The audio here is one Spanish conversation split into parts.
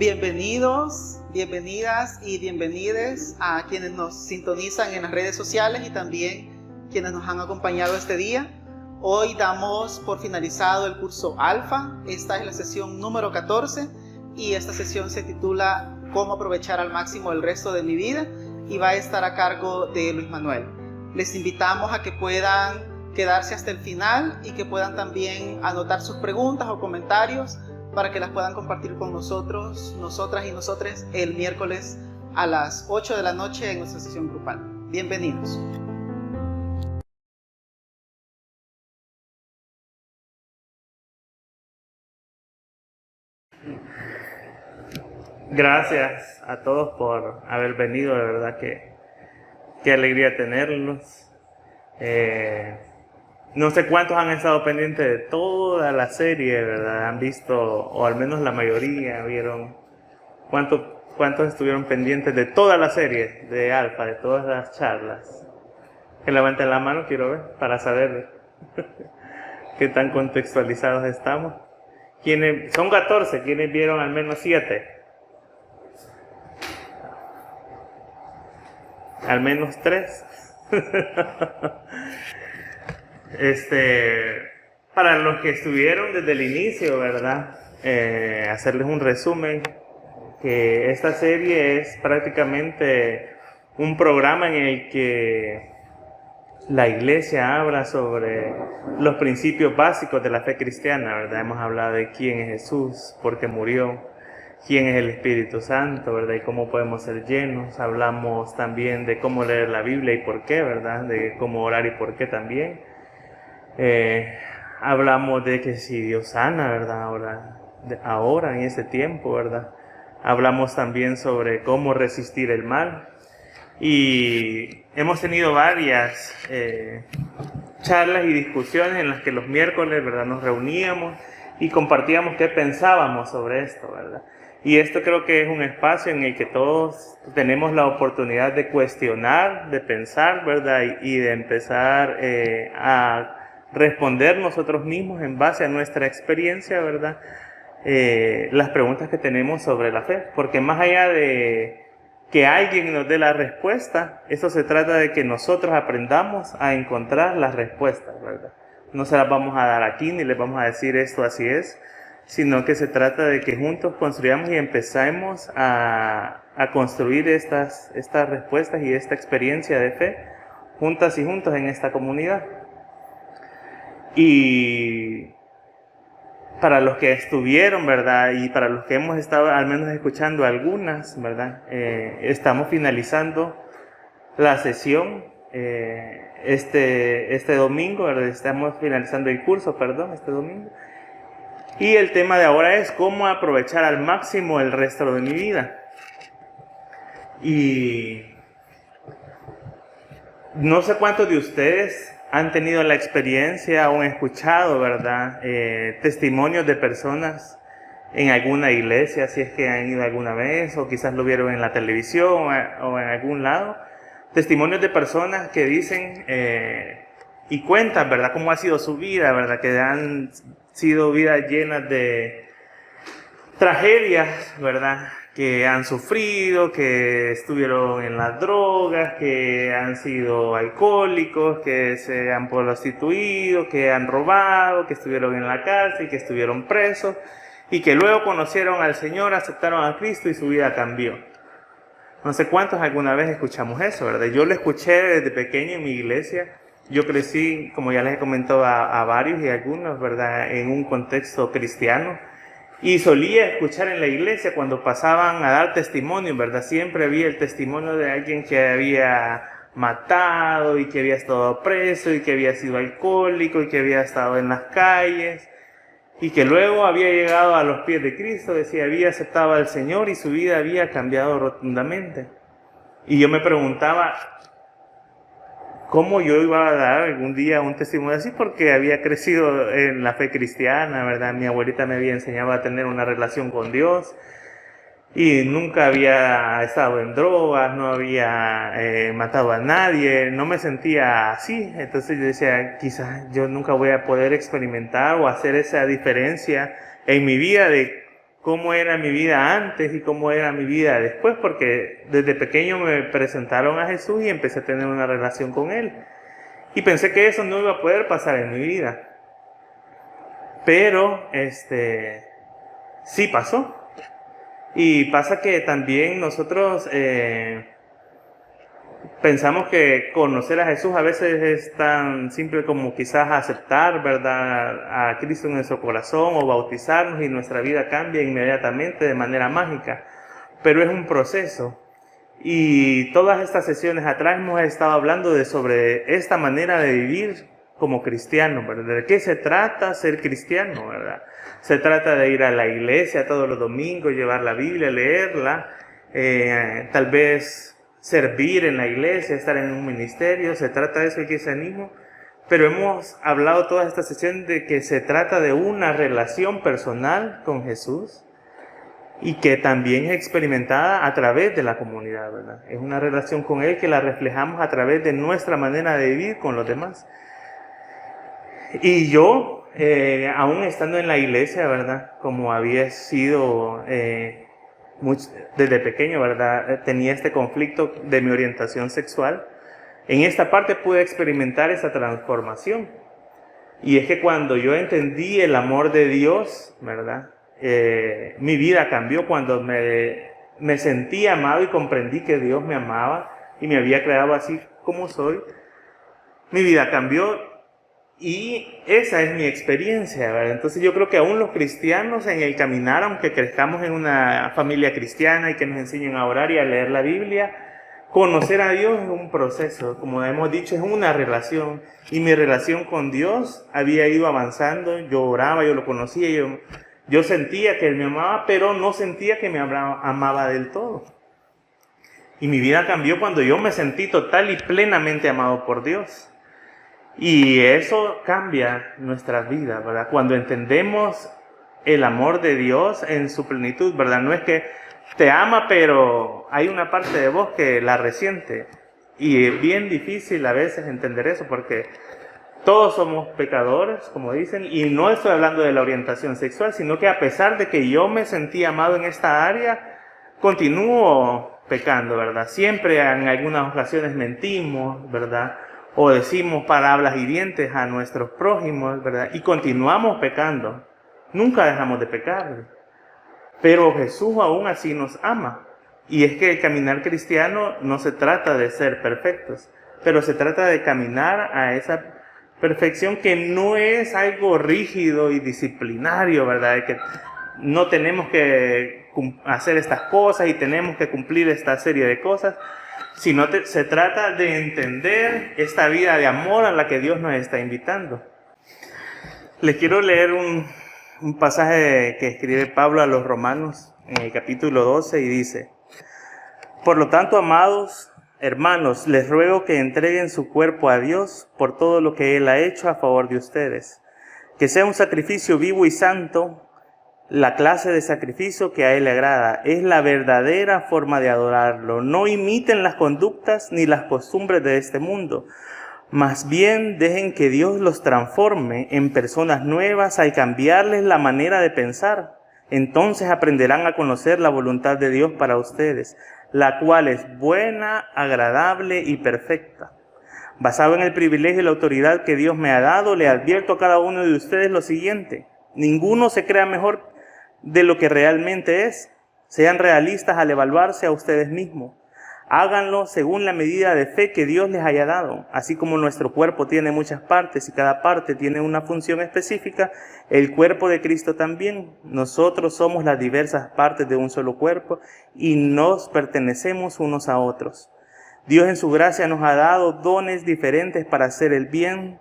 Bienvenidos, bienvenidas y bienvenides a quienes nos sintonizan en las redes sociales y también quienes nos han acompañado este día. Hoy damos por finalizado el curso Alfa. Esta es la sesión número 14 y esta sesión se titula Cómo aprovechar al máximo el resto de mi vida y va a estar a cargo de Luis Manuel. Les invitamos a que puedan quedarse hasta el final y que puedan también anotar sus preguntas o comentarios para que las puedan compartir con nosotros, nosotras y nosotres el miércoles a las 8 de la noche en nuestra sesión grupal. Bienvenidos. Gracias a todos por haber venido, de verdad que qué alegría tenerlos. No sé cuántos han estado pendientes de toda la serie, ¿verdad? Han visto, o al menos la mayoría vieron. ¿Cuántos estuvieron pendientes de toda la serie de Alfa, de todas las charlas? Que levanten la mano, quiero ver, para saber qué tan contextualizados estamos. Son 14, ¿quiénes vieron al menos 7? Al menos 3. Para los que estuvieron desde el inicio, ¿verdad? Hacerles un resumen, que esta serie es prácticamente un programa en el que la iglesia habla sobre los principios básicos de la fe cristiana, ¿verdad? Hemos hablado de quién es Jesús, por qué murió, quién es el Espíritu Santo, ¿verdad? Y cómo podemos ser llenos. Hablamos también de cómo leer la Biblia y por qué, ¿verdad? De cómo orar y por qué también. Hablamos de que si Dios sana, ¿verdad? Ahora en este tiempo, ¿verdad? Hablamos también sobre cómo resistir el mal. Y hemos tenido varias charlas y discusiones en las que los miércoles, ¿verdad? Nos reuníamos y compartíamos qué pensábamos sobre esto, ¿verdad? Y esto creo que es un espacio en el que todos tenemos la oportunidad de cuestionar, de pensar, ¿verdad? Y de empezar a responder nosotros mismos en base a nuestra experiencia, ¿verdad? Las preguntas que tenemos sobre la fe. Porque más allá de que alguien nos dé la respuesta, eso se trata de que nosotros aprendamos a encontrar las respuestas, ¿verdad? No se las vamos a dar aquí ni les vamos a decir esto así es, sino que se trata de que juntos construyamos y empecemos a construir estas respuestas y esta experiencia de fe juntas y juntos en esta comunidad. Y para los que estuvieron, ¿verdad? Y para los que hemos estado al menos escuchando algunas, ¿verdad? Estamos finalizando la sesión este domingo, ¿verdad? Estamos finalizando el curso, este domingo. Y el tema de ahora es cómo aprovechar al máximo el resto de mi vida. Y no sé cuántos de ustedes han tenido la experiencia o han escuchado, ¿verdad? Testimonios de personas en alguna iglesia, si es que han ido alguna vez, o quizás lo vieron en la televisión o en algún lado. Testimonios de personas que dicen y cuentan, ¿verdad?, cómo ha sido su vida, ¿verdad?, que han sido vidas llenas de tragedias, ¿verdad?, que han sufrido, que estuvieron en las drogas, que han sido alcohólicos, que se han prostituido, que han robado, que estuvieron en la cárcel, que estuvieron presos y que luego conocieron al Señor, aceptaron a Cristo y su vida cambió. No sé cuántos alguna vez escuchamos eso, ¿verdad? Yo lo escuché desde pequeño en mi iglesia. Yo crecí, como ya les he comentado a varios y algunos, ¿verdad?, en un contexto cristiano. Y solía escuchar en la iglesia cuando pasaban a dar testimonio, ¿verdad? Siempre había el testimonio de alguien que había matado y que había estado preso y que había sido alcohólico y que había estado en las calles y que luego había llegado a los pies de Cristo, decía, había aceptado al Señor y su vida había cambiado rotundamente. Y yo me preguntaba cómo yo iba a dar algún día un testimonio así, porque había crecido en la fe cristiana, ¿verdad? Mi abuelita me había enseñado a tener una relación con Dios y nunca había estado en drogas, no había matado a nadie, no me sentía así. Entonces yo decía, quizás yo nunca voy a poder experimentar o hacer esa diferencia en mi vida de cómo era mi vida antes y cómo era mi vida después, porque desde pequeño me presentaron a Jesús y empecé a tener una relación con Él. Y pensé que eso no iba a poder pasar en mi vida. Pero, sí pasó. Y pasa que también nosotros pensamos que conocer a Jesús a veces es tan simple como quizás aceptar, ¿verdad?, a Cristo en nuestro corazón o bautizarnos y nuestra vida cambia inmediatamente de manera mágica. Pero es un proceso. Y todas estas sesiones atrás hemos estado hablando sobre esta manera de vivir como cristiano, ¿verdad? ¿De qué se trata ser cristiano, verdad? Se trata de ir a la iglesia todos los domingos, llevar la Biblia, leerla, tal vez servir en la iglesia, estar en un ministerio. Se trata de eso, el cristianismo. Pero hemos hablado toda esta sesión de que se trata de una relación personal con Jesús y que también es experimentada a través de la comunidad, ¿verdad? Es una relación con Él que la reflejamos a través de nuestra manera de vivir con los demás. Y yo, aún estando en la iglesia, ¿verdad?, como había sido desde pequeño, ¿verdad?, tenía este conflicto de mi orientación sexual. En esta parte pude experimentar esa transformación. Y es que cuando yo entendí el amor de Dios, ¿verdad?, mi vida cambió cuando me sentí amado y comprendí que Dios me amaba y me había creado así como soy. Mi vida cambió. Y esa es mi experiencia, ¿verdad? Entonces yo creo que aún los cristianos en el caminar, aunque crezcamos en una familia cristiana y que nos enseñen a orar y a leer la Biblia, conocer a Dios es un proceso, como hemos dicho, es una relación. Y mi relación con Dios había ido avanzando, yo oraba, yo lo conocía, yo sentía que Él me amaba, pero no sentía que me amaba del todo. Y mi vida cambió cuando yo me sentí total y plenamente amado por Dios. Y eso cambia nuestras vidas, ¿verdad? Cuando entendemos el amor de Dios en su plenitud, ¿verdad? No es que te ama, pero hay una parte de vos que la resiente. Y es bien difícil a veces entender eso, porque todos somos pecadores, como dicen, y no estoy hablando de la orientación sexual, sino que a pesar de que yo me sentí amado en esta área, continúo pecando, ¿verdad? Siempre en algunas ocasiones mentimos, ¿verdad?, o decimos palabras hirientes a nuestros prójimos, ¿verdad?, y continuamos pecando. Nunca dejamos de pecar. Pero Jesús aún así nos ama. Y es que el caminar cristiano no se trata de ser perfectos, pero se trata de caminar a esa perfección que no es algo rígido y disciplinario, ¿verdad?, de que no tenemos que hacer estas cosas y tenemos que cumplir esta serie de cosas, sino se trata de entender esta vida de amor a la que Dios nos está invitando. Les quiero leer un pasaje que escribe Pablo a los Romanos en el capítulo 12 y dice: Por lo tanto, amados hermanos, les ruego que entreguen su cuerpo a Dios por todo lo que Él ha hecho a favor de ustedes, que sea un sacrificio vivo y santo, la clase de sacrificio que a Él le agrada. Es la verdadera forma de adorarlo. No imiten las conductas ni las costumbres de este mundo. Más bien dejen que Dios los transforme en personas nuevas al cambiarles la manera de pensar. Entonces aprenderán a conocer la voluntad de Dios para ustedes, la cual es buena, agradable y perfecta. Basado en el privilegio y la autoridad que Dios me ha dado, le advierto a cada uno de ustedes lo siguiente: ninguno se crea mejor de lo que realmente es. Sean realistas al evaluarse a ustedes mismos. Háganlo según la medida de fe que Dios les haya dado. Así como nuestro cuerpo tiene muchas partes y cada parte tiene una función específica, el cuerpo de Cristo también. Nosotros somos las diversas partes de un solo cuerpo y nos pertenecemos unos a otros. Dios en su gracia nos ha dado dones diferentes para hacer bien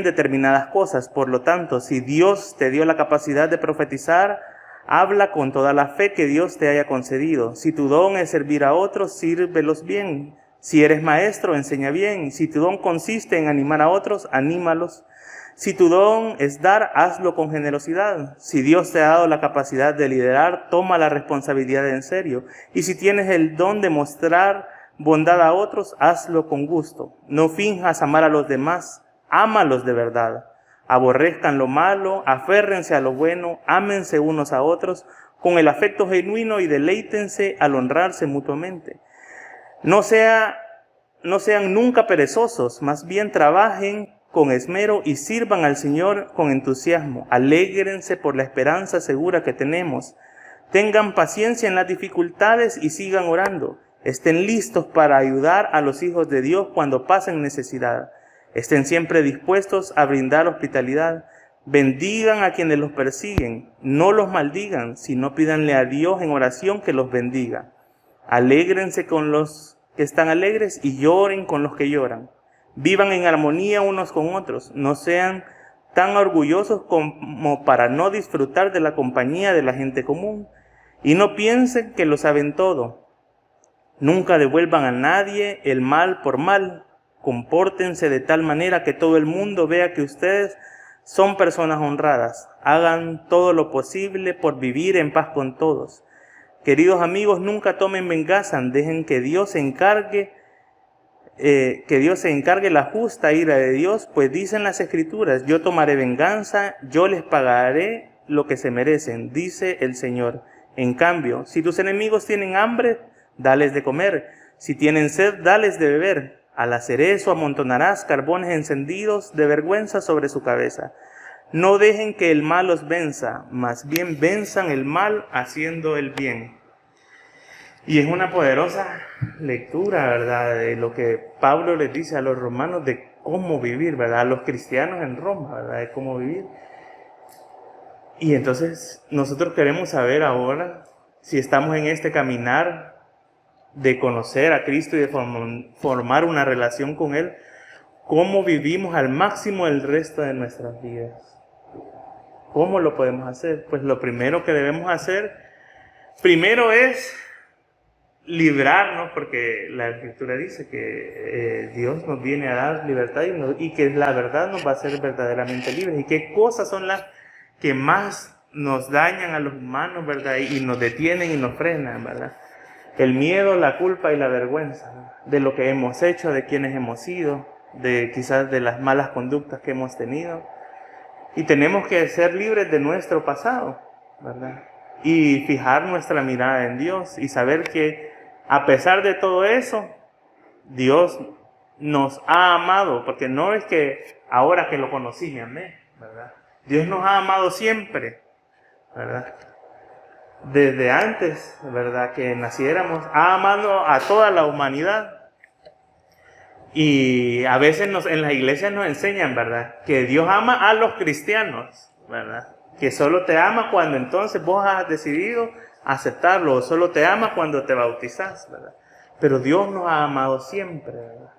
determinadas cosas. Por lo tanto, si Dios te dio la capacidad de profetizar, habla con toda la fe que Dios te haya concedido. Si tu don es servir a otros, sírvelos bien. Si eres maestro, enseña bien. Si tu don consiste en animar a otros, anímalos. Si tu don es dar, hazlo con generosidad. Si Dios te ha dado la capacidad de liderar, toma la responsabilidad en serio. Y si tienes el don de mostrar bondad a otros, hazlo con gusto. No finjas amar a los demás. Ámalos de verdad. Aborrezcan lo malo, aférrense a lo bueno, ámense unos a otros con el afecto genuino y deleítense al honrarse mutuamente. No sean nunca perezosos, más bien trabajen con esmero y sirvan al Señor con entusiasmo. Alégrense por la esperanza segura que tenemos. Tengan paciencia en las dificultades y sigan orando. Estén listos para ayudar a los hijos de Dios cuando pasen necesidad. Estén siempre dispuestos a brindar hospitalidad. Bendigan a quienes los persiguen. No los maldigan, sino pídanle a Dios en oración que los bendiga. Alégrense con los que están alegres y lloren con los que lloran. Vivan en armonía unos con otros. No sean tan orgullosos como para no disfrutar de la compañía de la gente común. Y no piensen que lo saben todo. Nunca devuelvan a nadie el mal por mal. Compórtense de tal manera que todo el mundo vea que ustedes son personas honradas. Hagan todo lo posible por vivir en paz con todos. Queridos amigos, nunca tomen venganza. Dejen que Dios se encargue la justa ira de Dios, pues dicen las Escrituras: yo tomaré venganza, yo les pagaré lo que se merecen, dice el Señor. En cambio, si tus enemigos tienen hambre, dales de comer. Si tienen sed, dales de beber. Al hacer eso, amontonarás carbones encendidos de vergüenza sobre su cabeza. No dejen que el mal los venza, más bien venzan el mal haciendo el bien. Y es una poderosa lectura, ¿verdad?, de lo que Pablo les dice a los romanos de cómo vivir, ¿verdad?, a los cristianos en Roma, ¿verdad?, de cómo vivir. Y entonces nosotros queremos saber ahora si estamos en este caminar de conocer a Cristo y de formar una relación con Él, cómo vivimos al máximo el resto de nuestras vidas. ¿Cómo lo podemos hacer? Pues lo primero que debemos hacer, primero es librarnos, porque la Escritura dice que Dios nos viene a dar libertad y que la verdad nos va a hacer verdaderamente libres. ¿Y qué cosas son las que más nos dañan a los humanos, verdad? Y nos detienen y nos frenan, ¿verdad? El miedo, la culpa y la vergüenza, ¿verdad?, de lo que hemos hecho, de quienes hemos sido, de quizás de las malas conductas que hemos tenido. Y tenemos que ser libres de nuestro pasado, ¿verdad? Y fijar nuestra mirada en Dios y saber que a pesar de todo eso, Dios nos ha amado, porque no es que ahora que lo conocí me amé, ¿verdad? Dios nos ha amado siempre, ¿verdad? Desde antes, ¿verdad?, que naciéramos, ha amado a toda la humanidad. Y a veces en las iglesias nos enseñan, ¿verdad?, que Dios ama a los cristianos, ¿verdad?, que solo te ama cuando entonces vos has decidido aceptarlo, o solo te ama cuando te bautizás, ¿verdad? Pero Dios nos ha amado siempre, ¿verdad?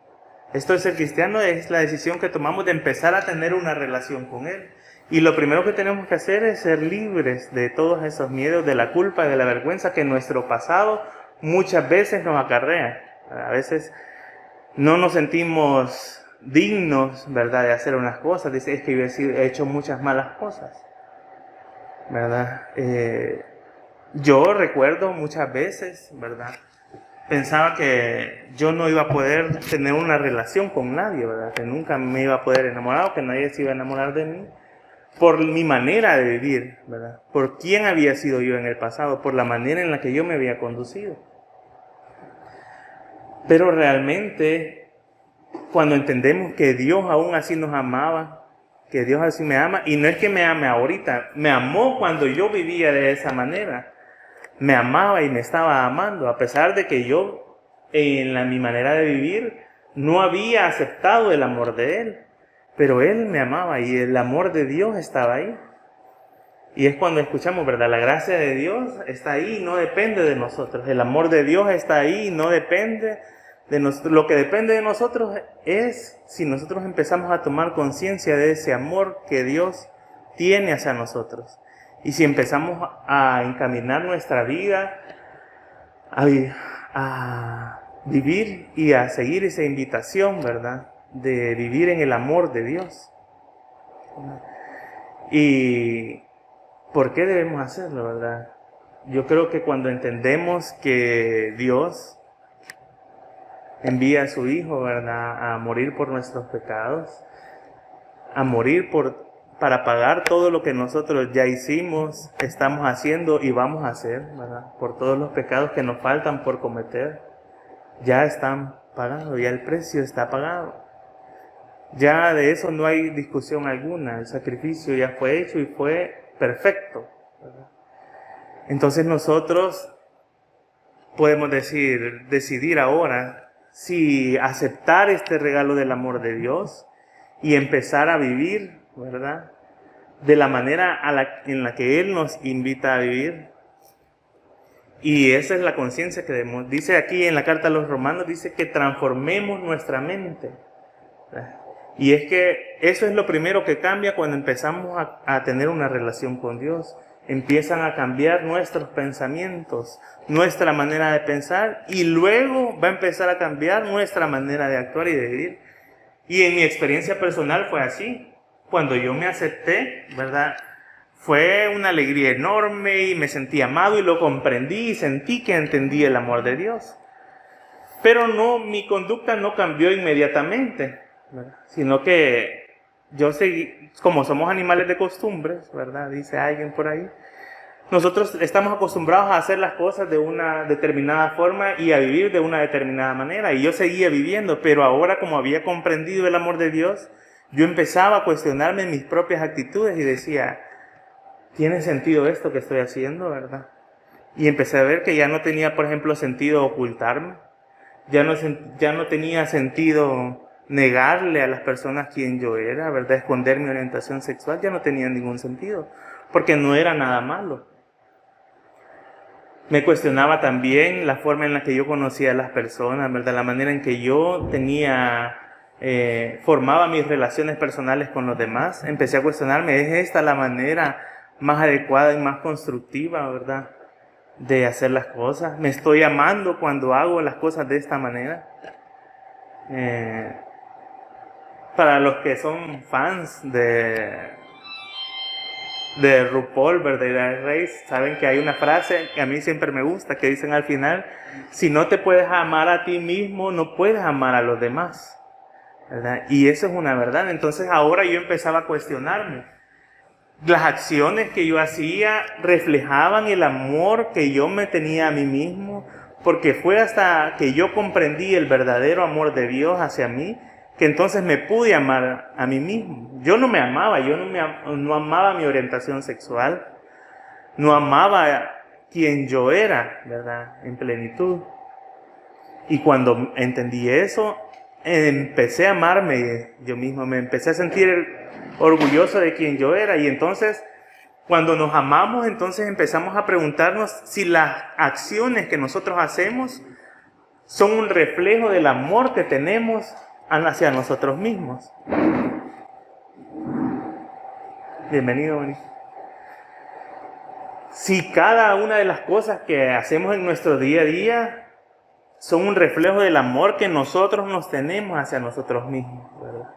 Esto de ser cristiano es la decisión que tomamos de empezar a tener una relación con Él. Y lo primero que tenemos que hacer es ser libres de todos esos miedos, de la culpa, de la vergüenza que nuestro pasado muchas veces nos acarrea. A veces no nos sentimos dignos, ¿verdad?, de hacer unas cosas. Dice, es que yo he hecho muchas malas cosas, ¿verdad? Yo recuerdo muchas veces, ¿verdad?, pensaba que yo no iba a poder tener una relación con nadie, ¿verdad?, que nunca me iba a poder enamorar, o que nadie se iba a enamorar de mí, por mi manera de vivir, ¿verdad?, por quién había sido yo en el pasado, por la manera en la que yo me había conducido. Pero realmente, cuando entendemos que Dios aún así nos amaba, que Dios así me ama, y no es que me ame ahorita, me amó cuando yo vivía de esa manera, me amaba y me estaba amando, a pesar de que yo, mi manera de vivir, no había aceptado el amor de Él. Pero Él me amaba y el amor de Dios estaba ahí. Y es cuando escuchamos, ¿verdad?, la gracia de Dios está ahí y no depende de nosotros. El amor de Dios está ahí y no depende de nosotros. Lo que depende de nosotros es si nosotros empezamos a tomar conciencia de ese amor que Dios tiene hacia nosotros. Y si empezamos a encaminar nuestra vida, a vivir y a seguir esa invitación, ¿verdad?, de vivir en el amor de Dios. ¿Y por qué debemos hacerlo, verdad? Yo creo que cuando entendemos que Dios envía a su Hijo, ¿verdad?, a morir por nuestros pecados, a morir por para pagar todo lo que nosotros ya hicimos, estamos haciendo y vamos a hacer, ¿verdad? Por todos los pecados que nos faltan por cometer, ya están pagados, ya el precio está pagado. Ya de eso no hay discusión alguna, el sacrificio ya fue hecho y fue perfecto, ¿verdad? Entonces nosotros podemos decidir ahora si aceptar este regalo del amor de Dios y empezar a vivir, ¿verdad?, de la manera en la que Él nos invita a vivir. Y esa es la conciencia que debemos. Dice aquí en la carta a los Romanos, dice que transformemos nuestra mente. Y es que eso es lo primero que cambia cuando empezamos a tener una relación con Dios. Empiezan a cambiar nuestros pensamientos, nuestra manera de pensar, y luego va a empezar a cambiar nuestra manera de actuar y de vivir. Y en mi experiencia personal fue así. Cuando yo me acepté, ¿verdad?, fue una alegría enorme y me sentí amado y lo comprendí y sentí que entendí el amor de Dios. Pero no, mi conducta no cambió inmediatamente, ¿verdad?, sino que yo seguí, como somos animales de costumbres, ¿verdad?, dice alguien por ahí, nosotros estamos acostumbrados a hacer las cosas de una determinada forma y a vivir de una determinada manera. Y yo seguía viviendo, pero ahora, como había comprendido el amor de Dios, yo empezaba a cuestionarme mis propias actitudes y decía, ¿tiene sentido esto que estoy haciendo, verdad? Y empecé a ver que ya no tenía, por ejemplo, sentido ocultarme. Ya no tenía sentido negarle a las personas quién yo era, ¿verdad? Esconder mi orientación sexual ya no tenía ningún sentido, porque no era nada malo. Me cuestionaba también la forma en la que yo conocía a las personas, ¿verdad? La manera en que yo formaba mis relaciones personales con los demás. Empecé a cuestionarme, ¿es esta la manera más adecuada y más constructiva, ¿verdad?, de hacer las cosas? ¿Me estoy amando cuando hago las cosas de esta manera? Para los que son fans de RuPaul, ¿verdad?, y Drag Race, saben que hay una frase que a mí siempre me gusta, que dicen al final, si no te puedes amar a ti mismo, no puedes amar a los demás, ¿verdad? Y eso es una verdad. Entonces ahora yo empezaba a cuestionarme. Las acciones que yo hacía reflejaban el amor que yo me tenía a mí mismo, porque fue hasta que yo comprendí el verdadero amor de Dios hacia mí, que entonces me pude amar a mí mismo. Yo no me amaba, no amaba mi orientación sexual, no amaba quien yo era, ¿verdad?, en plenitud. Y cuando entendí eso, empecé a amarme yo mismo, me empecé a sentir orgulloso de quien yo era. Y entonces, cuando nos amamos, entonces empezamos a preguntarnos si las acciones que nosotros hacemos son un reflejo del amor que tenemos hacia nosotros mismos. Bienvenido, Bonnie. Si cada una de las cosas que hacemos en nuestro día a día son un reflejo del amor que nosotros nos tenemos hacia nosotros mismos, ¿verdad?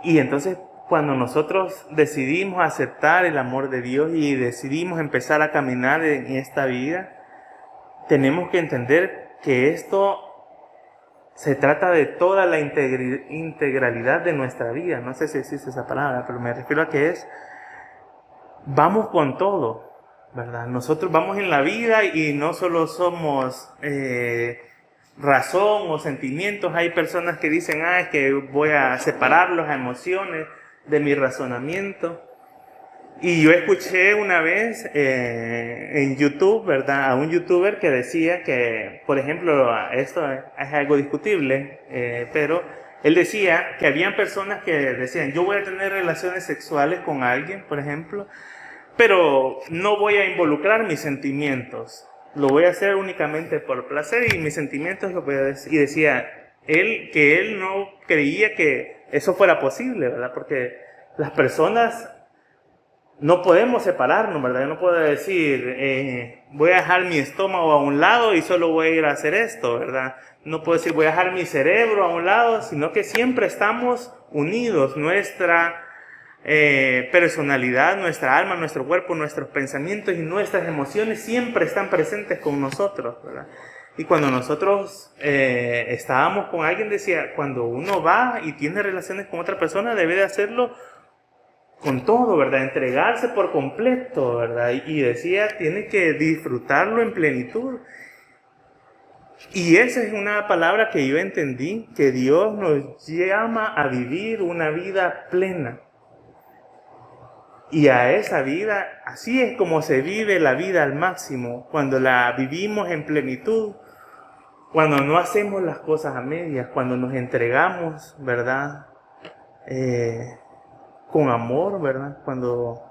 Y entonces, cuando nosotros decidimos aceptar el amor de Dios y decidimos empezar a caminar en esta vida, tenemos que entender que esto se trata de toda la integralidad de nuestra vida. No sé si existe esa palabra, pero me refiero a que vamos con todo, ¿verdad? Nosotros vamos en la vida y no solo somos razón o sentimientos. Hay personas que dicen, es que voy a separar las emociones de mi razonamiento. Y yo escuché una vez en YouTube, ¿verdad?, a un youtuber que decía que, por ejemplo, esto es algo discutible, pero él decía que habían personas que decían, yo voy a tener relaciones sexuales con alguien, por ejemplo, pero no voy a involucrar mis sentimientos. Lo voy a hacer únicamente por placer y mis sentimientos los voy a decir. Y decía que él no creía que eso fuera posible, ¿verdad? Porque las personas no podemos separarnos, ¿verdad? Yo no puedo decir, voy a dejar mi estómago a un lado y solo voy a ir a hacer esto, ¿verdad? No puedo decir, voy a dejar mi cerebro a un lado, sino que siempre estamos unidos. Nuestra personalidad, nuestra alma, nuestro cuerpo, nuestros pensamientos y nuestras emociones siempre están presentes con nosotros, ¿verdad? Y cuando nosotros estábamos con alguien, decía, cuando uno va y tiene relaciones con otra persona, debe de hacerlo con todo, ¿verdad? Entregarse por completo, ¿verdad? Y decía, tiene que disfrutarlo en plenitud. Y esa es una palabra que yo entendí, que Dios nos llama a vivir una vida plena. Y a esa vida, así es como se vive la vida al máximo, cuando la vivimos en plenitud, cuando no hacemos las cosas a medias, cuando nos entregamos, ¿verdad? Con amor, ¿verdad? Cuando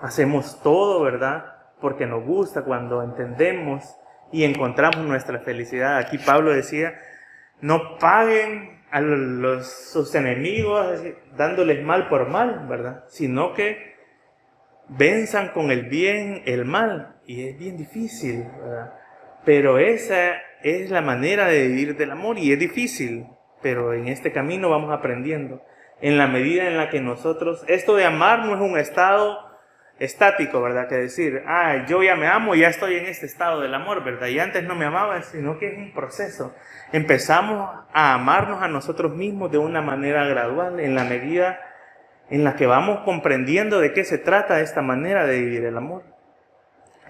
hacemos todo, ¿verdad? Porque nos gusta, cuando entendemos y encontramos nuestra felicidad. Aquí Pablo decía, no paguen a sus enemigos dándoles mal por mal, ¿verdad? Sino que venzan con el bien el mal. Y es bien difícil, ¿verdad? Pero esa es la manera de vivir del amor y es difícil, pero en este camino vamos aprendiendo. En la medida en la que nosotros, esto de amar no es un estado estático, ¿verdad? Que decir, yo ya me amo, ya estoy en este estado del amor, ¿verdad? Y antes no me amaba, sino que es un proceso. Empezamos a amarnos a nosotros mismos de una manera gradual, en la medida en la que vamos comprendiendo de qué se trata esta manera de vivir el amor.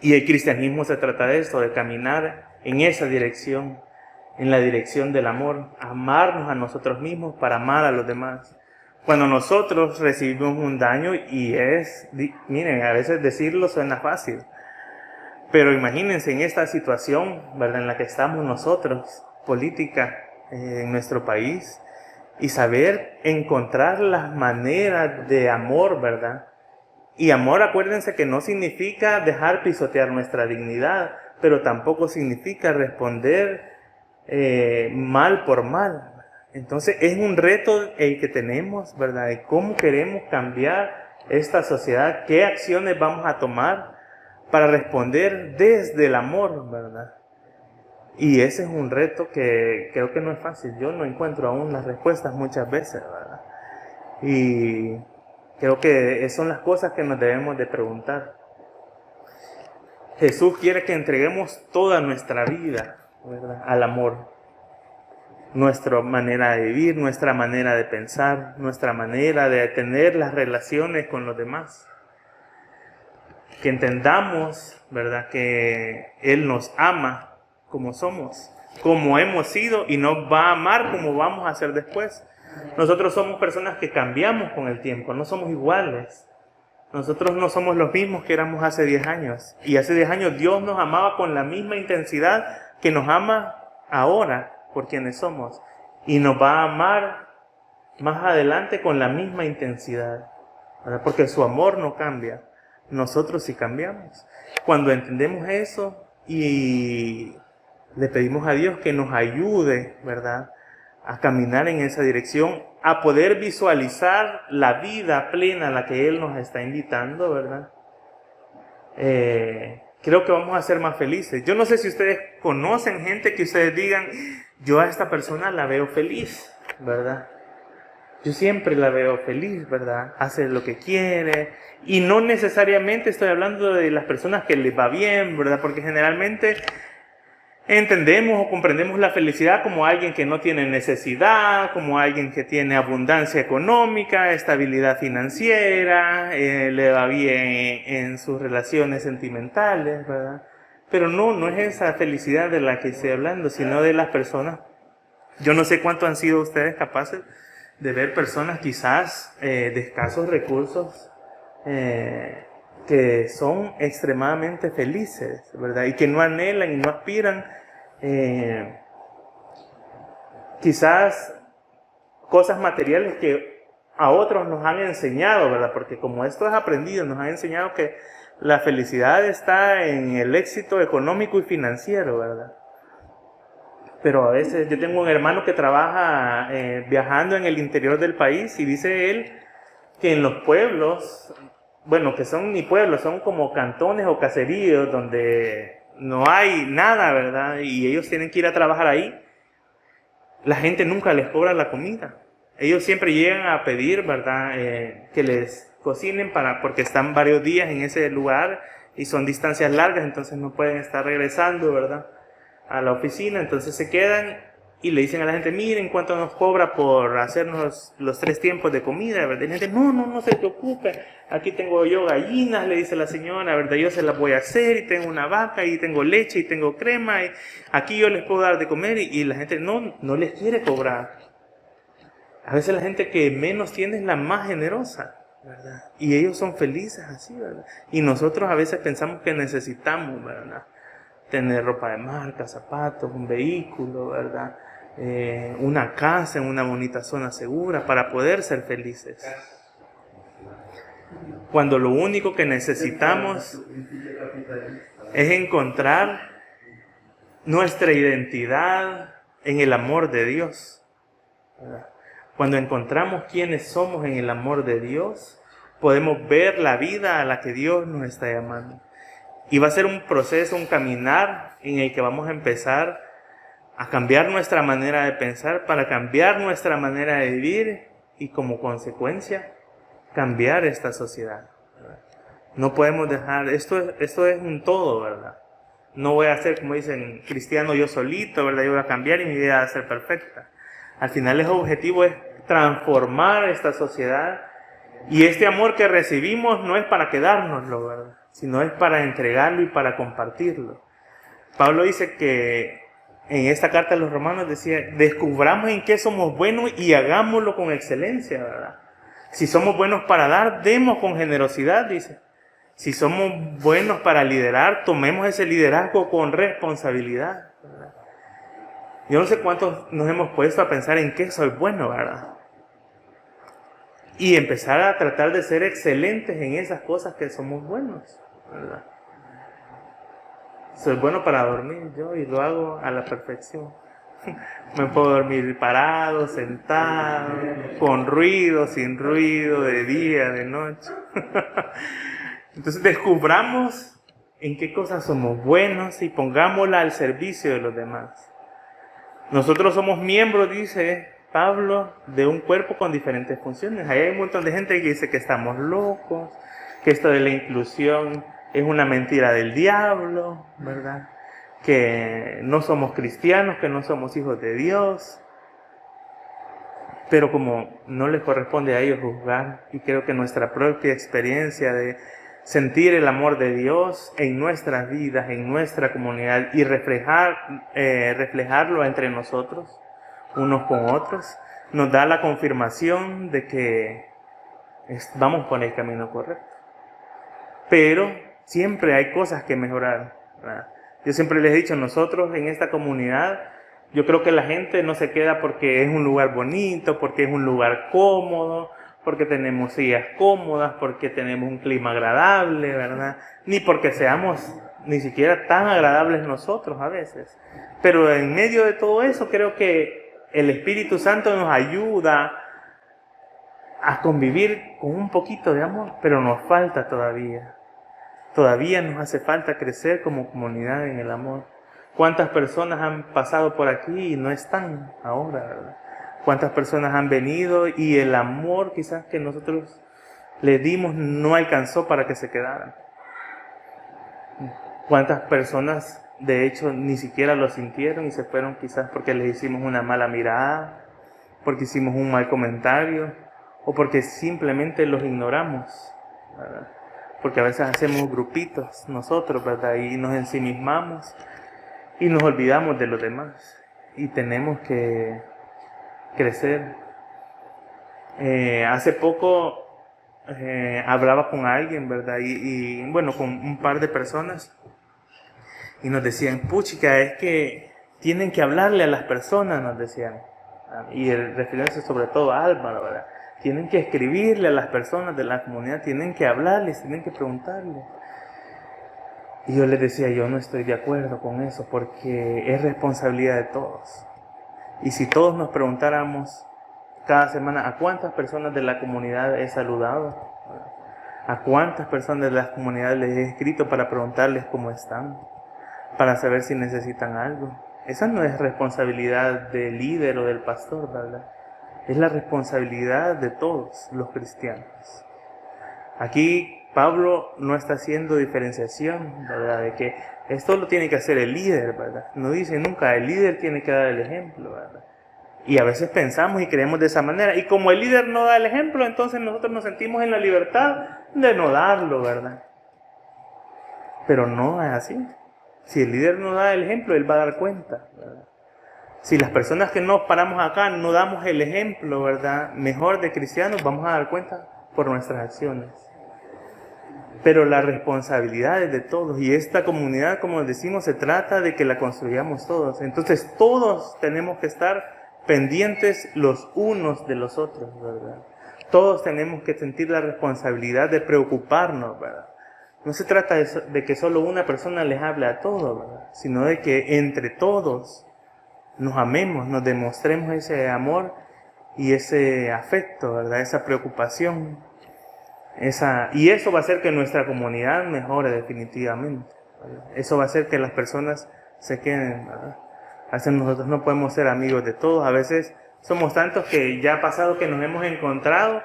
Y el cristianismo se trata de esto, de caminar en esa dirección, en la dirección del amor, amarnos a nosotros mismos para amar a los demás. Cuando nosotros recibimos un daño, miren, a veces decirlo suena fácil, pero imagínense en esta situación, ¿verdad?, en la que estamos nosotros, política, en nuestro país, y saber encontrar las maneras de amor, ¿verdad? Y amor, acuérdense que no significa dejar pisotear nuestra dignidad, pero tampoco significa responder mal por mal. Entonces es un reto el que tenemos, ¿verdad? De cómo queremos cambiar esta sociedad, qué acciones vamos a tomar para responder desde el amor, ¿verdad? Y ese es un reto que creo que no es fácil. Yo no encuentro aún las respuestas muchas veces, ¿verdad? Y creo que son las cosas que nos debemos de preguntar. Jesús quiere que entreguemos toda nuestra vida, ¿verdad?, al amor. Nuestra manera de vivir, nuestra manera de pensar, nuestra manera de tener las relaciones con los demás. Que entendamos, ¿verdad?, que Él nos ama como somos, como hemos sido, y nos va a amar como vamos a ser después. Nosotros somos personas que cambiamos con el tiempo, no somos iguales. Nosotros no somos los mismos que éramos hace 10 años. Y hace 10 años Dios nos amaba con la misma intensidad que nos ama ahora por quienes somos. Y nos va a amar más adelante con la misma intensidad, ¿verdad? Porque su amor no cambia. Nosotros sí cambiamos. Cuando entendemos eso y le pedimos a Dios que nos ayude, ¿verdad?, a caminar en esa dirección, a poder visualizar la vida plena a la que Él nos está invitando, ¿verdad? Creo que vamos a ser más felices. Yo no sé si ustedes conocen gente que ustedes digan, yo a esta persona la veo feliz, ¿verdad? Yo siempre la veo feliz, ¿verdad? Hace lo que quiere. Y no necesariamente estoy hablando de las personas que les va bien, ¿verdad? Porque generalmente entendemos o comprendemos la felicidad como alguien que no tiene necesidad, como alguien que tiene abundancia económica, estabilidad financiera, le va bien en sus relaciones sentimentales, ¿verdad? Pero no es esa felicidad de la que estoy hablando, sino de las personas. Yo no sé cuánto han sido ustedes capaces de ver personas quizás de escasos recursos, que son extremadamente felices, ¿verdad? Y que no anhelan y no aspiran quizás cosas materiales que a otros nos han enseñado, ¿verdad? Porque como esto es aprendido, nos han enseñado que la felicidad está en el éxito económico y financiero, ¿verdad? Pero a veces yo tengo un hermano que trabaja viajando en el interior del país y dice él que en los pueblos, bueno, que son ni pueblos, son como cantones o caseríos donde no hay nada, ¿verdad? Y ellos tienen que ir a trabajar ahí. La gente nunca les cobra la comida. Ellos siempre llegan a pedir, ¿verdad?, que les cocinen porque están varios días en ese lugar y son distancias largas, entonces no pueden estar regresando, ¿verdad?, a la oficina, entonces se quedan y le dicen a la gente, miren cuánto nos cobra por hacernos los 3 tiempos de comida, ¿verdad? Y la gente, no se preocupe, aquí tengo yo gallinas, le dice la señora, ¿verdad? Yo se las voy a hacer, y tengo una vaca, y tengo leche, y tengo crema, y aquí yo les puedo dar de comer, y la gente no les quiere cobrar. A veces la gente que menos tiene es la más generosa, ¿verdad? Y ellos son felices así, ¿verdad? Y nosotros a veces pensamos que necesitamos, ¿verdad? Tener ropa de marca, zapatos, un vehículo, ¿verdad? Una casa en una bonita zona segura para poder ser felices. Cuando lo único que necesitamos es encontrar nuestra identidad en el amor de Dios, ¿verdad? Cuando encontramos quiénes somos en el amor de Dios, podemos ver la vida a la que Dios nos está llamando. Y va a ser un proceso, un caminar en el que vamos a empezar a cambiar nuestra manera de pensar para cambiar nuestra manera de vivir y como consecuencia cambiar esta sociedad, ¿verdad? No podemos dejar, esto es un todo, ¿verdad? No voy a ser, como dicen, cristiano yo solito, ¿verdad? Yo voy a cambiar y mi vida va a ser perfecta. Al final el objetivo es transformar esta sociedad, y este amor que recibimos no es para quedárnoslo, ¿verdad? Sino es para entregarlo y para compartirlo. Pablo dice que en esta carta a los romanos decía, descubramos en qué somos buenos y hagámoslo con excelencia, ¿verdad? Si somos buenos para dar, demos con generosidad, dice. Si somos buenos para liderar, tomemos ese liderazgo con responsabilidad, ¿verdad? Yo no sé cuántos nos hemos puesto a pensar en qué soy bueno, ¿verdad? Y empezar a tratar de ser excelentes en esas cosas que somos buenos, ¿verdad? Soy bueno para dormir yo y lo hago a la perfección. Me puedo dormir parado, sentado, con ruido, sin ruido, de día, de noche. Entonces descubramos en qué cosas somos buenos y pongámosla al servicio de los demás. Nosotros somos miembros, dice Pablo, de un cuerpo con diferentes funciones. Ahí hay un montón de gente que dice que estamos locos, que esto de la inclusión es una mentira del diablo, ¿verdad? Que no somos cristianos, que no somos hijos de Dios. Pero como no les corresponde a ellos juzgar, y creo que nuestra propia experiencia de sentir el amor de Dios en nuestras vidas, en nuestra comunidad, y reflejarlo entre nosotros, unos con otros, nos da la confirmación de que vamos por el camino correcto. Pero siempre hay cosas que mejorar, ¿verdad? Yo siempre les he dicho, nosotros en esta comunidad, yo creo que la gente no se queda porque es un lugar bonito, porque es un lugar cómodo, porque tenemos sillas cómodas, porque tenemos un clima agradable, ¿verdad? Ni porque seamos ni siquiera tan agradables nosotros a veces. Pero en medio de todo eso creo que el Espíritu Santo nos ayuda a convivir con un poquito de amor, pero nos falta todavía. Todavía nos hace falta crecer como comunidad en el amor. ¿Cuántas personas han pasado por aquí y no están ahora, ¿verdad? ¿Cuántas personas han venido y el amor quizás que nosotros les dimos no alcanzó para que se quedaran? ¿Cuántas personas de hecho ni siquiera lo sintieron y se fueron quizás porque les hicimos una mala mirada, porque hicimos un mal comentario o porque simplemente los ignoramos, ¿verdad? Porque a veces hacemos grupitos nosotros, ¿verdad? Y nos ensimismamos y nos olvidamos de los demás. Y tenemos que crecer. Hace poco hablaba con alguien, ¿verdad? Y bueno, con un par de personas. Y nos decían, puchica, es que tienen que hablarle a las personas, nos decían. Y refiriéndose sobre todo a Álvaro, ¿verdad? Tienen que escribirle a las personas de la comunidad, tienen que hablarles, tienen que preguntarles. Y yo les decía, yo no estoy de acuerdo con eso, porque es responsabilidad de todos. Y si todos nos preguntáramos cada semana, ¿a cuántas personas de la comunidad he saludado? ¿A cuántas personas de la comunidad les he escrito para preguntarles cómo están? Para saber si necesitan algo. Esa no es responsabilidad del líder o del pastor, ¿verdad? Es la responsabilidad de todos los cristianos. Aquí Pablo no está haciendo diferenciación, ¿verdad? De que esto lo tiene que hacer el líder, ¿verdad? No dice nunca, el líder tiene que dar el ejemplo, ¿verdad? Y a veces pensamos y creemos de esa manera. Y como el líder no da el ejemplo, entonces nosotros nos sentimos en la libertad de no darlo, ¿verdad? Pero no es así. Si el líder no da el ejemplo, él va a dar cuenta, ¿verdad? Si las personas que nos paramos acá no damos el ejemplo, ¿verdad?, mejor de cristianos, vamos a dar cuenta por nuestras acciones. Pero la responsabilidad es de todos. Y esta comunidad, como decimos, se trata de que la construyamos todos. Entonces todos tenemos que estar pendientes los unos de los otros, ¿verdad? Todos tenemos que sentir la responsabilidad de preocuparnos, ¿verdad? No se trata de que solo una persona les hable a todos, ¿verdad?, sino de que entre todos nos amemos, nos demostremos ese amor y ese afecto, ¿verdad?, esa preocupación. Y eso va a hacer que nuestra comunidad mejore definitivamente, ¿verdad? Eso va a hacer que las personas se queden, ¿verdad? A veces nosotros no podemos ser amigos de todos. A veces somos tantos que ya ha pasado que nos hemos encontrado.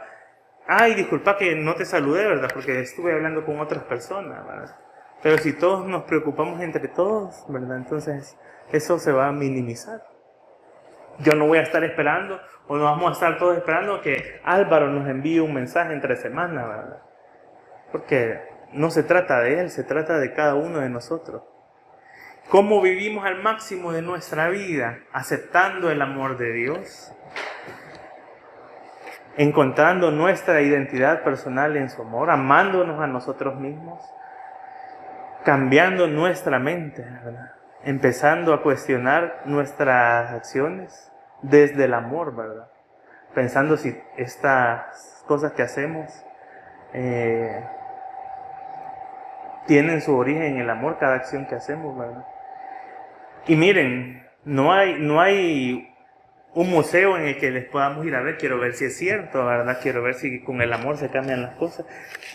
Ay, disculpa que no te saludé, ¿verdad?, porque estuve hablando con otras personas, ¿verdad? Pero si todos nos preocupamos entre todos, ¿verdad?, entonces eso se va a minimizar. Yo no voy a estar esperando, o no vamos a estar todos esperando que Álvaro nos envíe un mensaje entre semanas, ¿verdad? Porque no se trata de él, se trata de cada uno de nosotros. ¿Cómo vivimos al máximo de nuestra vida? Aceptando el amor de Dios, encontrando nuestra identidad personal en su amor, amándonos a nosotros mismos, cambiando nuestra mente, ¿verdad?, empezando a cuestionar nuestras acciones desde el amor, ¿verdad?, pensando si estas cosas que hacemos tienen su origen en el amor, cada acción que hacemos, ¿verdad? Y miren, no hay un museo en el que les podamos ir a ver, quiero ver si es cierto, ¿verdad? Quiero ver si con el amor se cambian las cosas.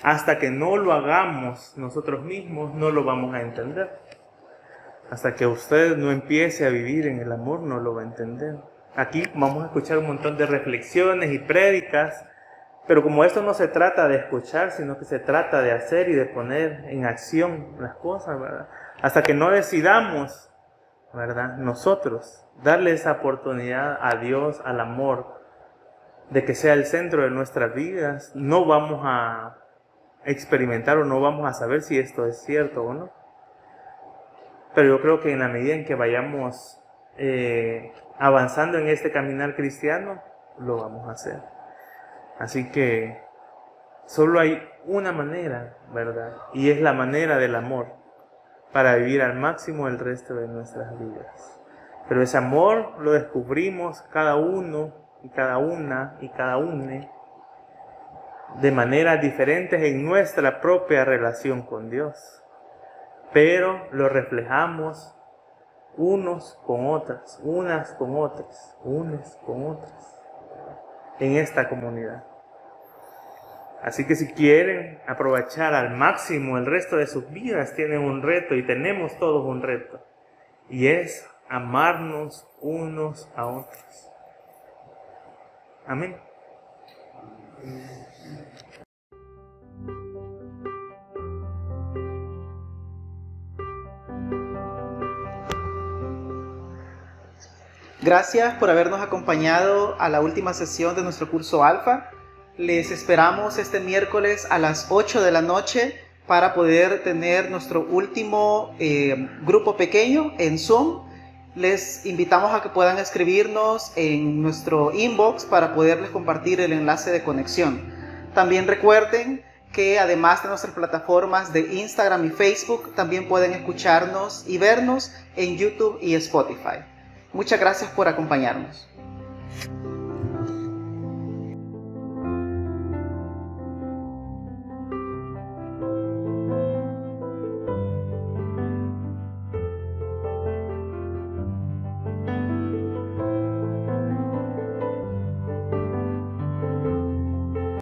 Hasta que no lo hagamos nosotros mismos, no lo vamos a entender. Hasta que usted no empiece a vivir en el amor, no lo va a entender. Aquí vamos a escuchar un montón de reflexiones y prédicas, pero como esto no se trata de escuchar, sino que se trata de hacer y de poner en acción las cosas, ¿verdad? Hasta que no decidamos, ¿verdad?, nosotros darle esa oportunidad a Dios, al amor, de que sea el centro de nuestras vidas, no vamos a experimentar o no vamos a saber si esto es cierto o no. Pero yo creo que en la medida en que vayamos avanzando en este caminar cristiano, lo vamos a hacer. Así que solo hay una manera, ¿verdad?, y es la manera del amor, para vivir al máximo el resto de nuestras vidas. Pero ese amor lo descubrimos cada uno y cada una y cada une de maneras diferentes en nuestra propia relación con Dios. Pero lo reflejamos unos con otras, unas con otras, unes con otras, en esta comunidad. Así que si quieren aprovechar al máximo el resto de sus vidas, tienen un reto, y tenemos todos un reto, y es amarnos unos a otros. Amén. Gracias por habernos acompañado a la última sesión de nuestro curso Alfa. Les esperamos este miércoles a las 8 de la noche para poder tener nuestro último grupo pequeño en Zoom. Les invitamos a que puedan escribirnos en nuestro inbox para poderles compartir el enlace de conexión. También recuerden que además de nuestras plataformas de Instagram y Facebook, también pueden escucharnos y vernos en YouTube y Spotify. Muchas gracias por acompañarnos.